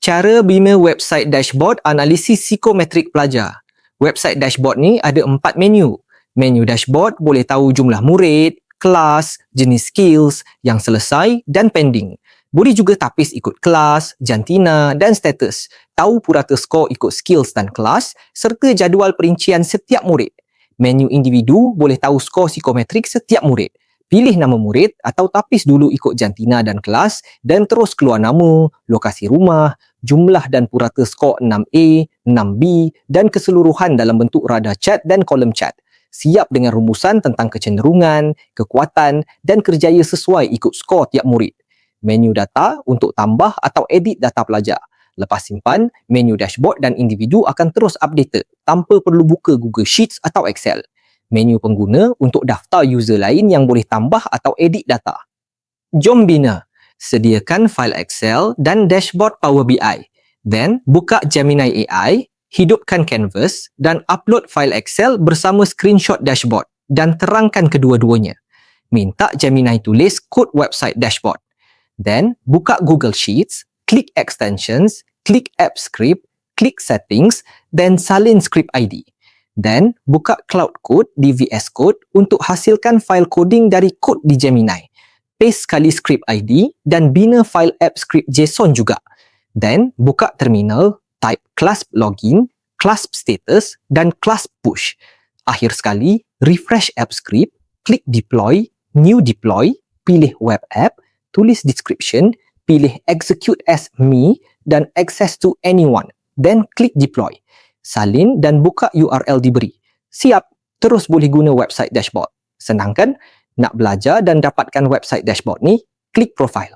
Cara bina website dashboard analisis psikometrik pelajar. Website dashboard ni ada 4 menu. Menu dashboard boleh tahu jumlah murid, kelas, jenis skills yang selesai dan pending. Boleh juga tapis ikut kelas, jantina dan status. Tahu purata skor ikut skills dan kelas serta jadual perincian setiap murid. Menu individu boleh tahu skor psikometrik setiap murid. Pilih nama murid atau tapis dulu ikut jantina dan kelas dan terus keluar nama, lokasi rumah, jumlah dan purata skor 6A, 6B dan keseluruhan dalam bentuk radar chat dan kolom chat. Siap dengan rumusan tentang kecenderungan, kekuatan dan kerjaya sesuai ikut skor tiap murid. Menu data untuk tambah atau edit data pelajar. Lepas simpan, menu dashboard dan individu akan terus updated tanpa perlu buka Google Sheets atau Excel. Menu pengguna untuk daftar user lain yang boleh tambah atau edit data. Jom bina. Sediakan file Excel dan dashboard Power BI. Then, buka Gemini AI, hidupkan Canvas dan upload file Excel bersama screenshot dashboard dan terangkan kedua-duanya. Minta Gemini tulis kod website dashboard. Then, buka Google Sheets, klik Extensions, klik App Script, klik Settings, then salin script ID. Then, buka Cloud Code di VS Code untuk hasilkan file coding dari kod di Gemini. Paste sekali script ID dan bina file app script JSON juga. Then, buka terminal, type clasp login, clasp status dan clasp push. Akhir sekali, refresh app script, klik deploy, new deploy, pilih web app, tulis description, pilih execute as me dan access to anyone. Then, klik deploy. Salin dan buka URL diberi. Siap, terus boleh guna website dashboard. Senang kan? Nak belajar dan dapatkan website dashboard ni, klik profile.